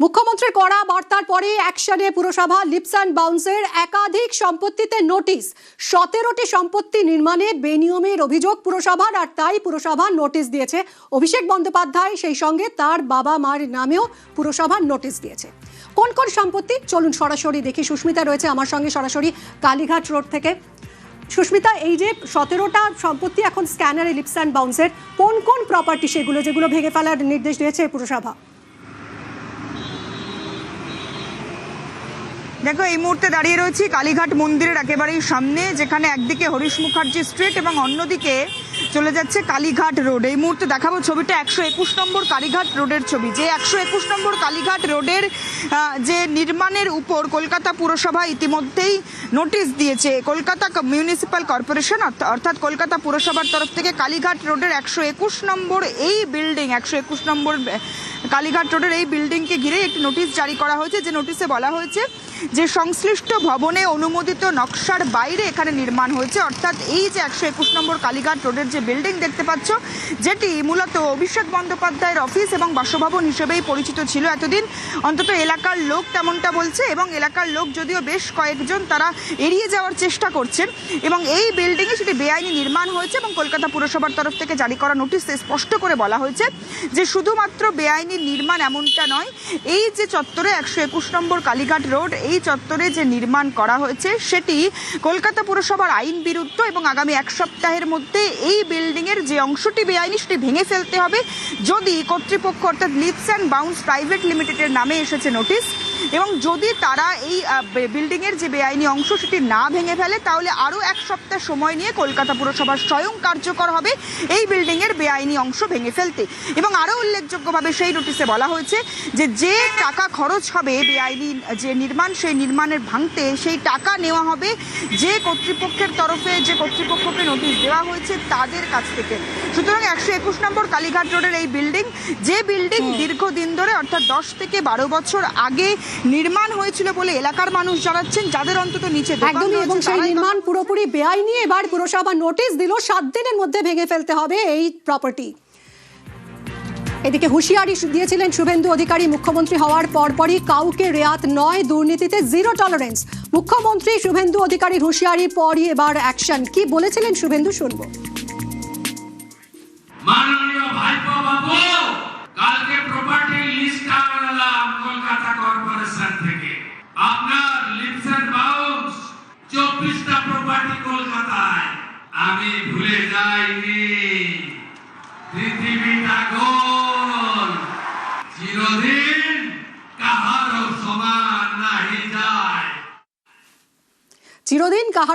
মুখ্যমন্ত্রীর কড়া বার্তার পরে অ্যাকশনে পুরসভা লিপস অ্যান্ড বাউন্সের একাধিক সম্পত্তিতে নোটিশ। 17টি সম্পত্তি নির্মাণে বেনিয়মের অভিযোগ পুরসভার, আর তাই পুরসভা নোটিশ দিয়েছে। অভিষেক বন্দ্যোপাধ্যায় সেই সঙ্গে তার বাবা মার নামেও পুরসভা নোটিশ দিয়েছে। কোন কোন সম্পত্তি চলুন সরাসরি দেখি। সুস্মিতা রয়েছে আমার সঙ্গে সরাসরি কালীঘাট রোড থেকে। সুস্মিতা, এই যে 17টা সম্পত্তি এখন স্ক্যানারে লিপস অ্যান্ড বাউন্সের, কোন কোন প্রপার্টি সেগুলো যেগুলো ভেঙে ফেলার নির্দেশ দিয়েছে পুরসভা? দেখো, এই মুহূর্তে দাঁড়িয়ে রয়েছি কালীঘাট মন্দিরের একেবারেই সামনে, যেখানে একদিকে হরিশ মুখার্জি স্ট্রিট এবং অন্যদিকে চলে যাচ্ছে কালীঘাট রোড। এই মুহূর্তে দেখাবো ছবিটা 121 নম্বর কালীঘাট রোডের ছবি। যে 121 নম্বর কালীঘাট রোডের যে নির্মাণের উপর কলকাতা পুরসভা ইতিমধ্যেই নোটিশ দিয়েছে। কলকাতা মিউনিসিপ্যাল কর্পোরেশন অর্থাৎ কলকাতা পুরসভার তরফ থেকে কালীঘাট রোডের 121 নম্বর এই বিল্ডিং, 121 নম্বর কালীঘাট রোডের এই বিল্ডিংকে ঘিরে একটি নোটিশ জারি করা হয়েছে। যে নোটিশে বলা হয়েছে যে সংশ্লিষ্ট ভবনে অনুমোদিত নকশার বাইরে এখানে নির্মাণ হয়েছে। অর্থাৎ এই যে 121 নম্বর কালীঘাট রোডের যে বিল্ডিং দেখতে পাচ্ছ, যেটি মূলত অভিষেক বন্দ্যোপাধ্যায়ের অফিস এবং বাসভবন হিসেবেই পরিচিত ছিল এতদিন, অন্তত এলাকার লোক তেমনটা বলছে। এবং এলাকার লোক যদিও বেশ কয়েকজন তারা এড়িয়ে যাওয়ার চেষ্টা করছেন, এবং এই বিল্ডিংয়ে সেটি বেআইনি নির্মাণ হয়েছে। এবং কলকাতা পুরসভার তরফ থেকে জারি করা নোটিশে স্পষ্ট করে বলা হয়েছে যে শুধুমাত্র বেআইনি নির্মাণ এমনটা নয়, এই যে চত্বরে 121 নম্বর কালীঘাট রোড, এই চত্বরে যে নির্মাণ করা হয়েছে সেটি কলকাতা পুরসভার আইন বিরুদ্ধ, এবং আগামী এক সপ্তাহের মধ্যে এই বিল্ডিংয়ের যে অংশটি বেআইনি সেটি ভেঙে ফেলতে হবে। যদি কর্তৃপক্ষ অর্থাৎ লিপস অ্যান্ড বাউন্স প্রাইভেট লিমিটেডের নামে এসেছে নোটিশ, এবং যদি তারা এই বিল্ডিংয়ের যে বেআইনি অংশ সেটি না ভেঙে ফেলে, তাহলে আরও এক সপ্তাহ সময় নিয়ে কলকাতা পুরসভার স্বয়ং কার্যকর হবে এই বিল্ডিংয়ের বেআইনি অংশ ভেঙে ফেলতে। এবং আরও উল্লেখযোগ্যভাবে সেই নোটিশে বলা হয়েছে যে টাকা খরচ হবে বেআইনি যে নির্মাণ, সেই নির্মাণের ভাঙতে, সেই টাকা নেওয়া হবে যে কর্তৃপক্ষের তরফে, যে কর্তৃপক্ষকে নোটিশ দেওয়া হয়েছে তাদের কাছ থেকে। সুতরাং 121 নম্বর কালীঘাট রোডের এই বিল্ডিং, যে বিল্ডিং দীর্ঘদিন ধরে অর্থাৎ 10 থেকে 12 বছর আগে নির্মাণ হয়েছিল বলে এলাকার মানুষ জানাচ্ছেন, যাদের অন্তত নিচে একদমই, এবং সেই নির্মাণ পুরোপুরি বেআইনি। এবার পুরসভা নোটিশ দিল 7 দিনের মধ্যে ভেঙে ফেলতে হবে এই প্রপার্টি। এদিকে হুঁশিয়ারি দিয়েছিলেন শুভেন্দু অধিকারী মুখ্যমন্ত্রী হওয়ার পরপরই, কাউকে রেয়াত নয়, দুর্নীতিতে জিরো টলারেন্স। মুখ্যমন্ত্রী শুভেন্দু অধিকারীর হুঁশিয়ারির পরই এবার অ্যাকশন। কি বলেছিলেন শুভেন্দু, শুনবো। মাননীয় ভাইপো বাবু, কালকে প্রপার্টি লিস্ট আনলাম কলকাতা কর্পোরেশন থেকে। আপনার লিপস এন্ড বাউন্স 24টা প্রপার্টি কলকাতায়। আমি ভুলে যাইনি, পৃথিবীটা গোল, চিরদিন কাহারও সমান নাহি যায়। চিরদিন কাহার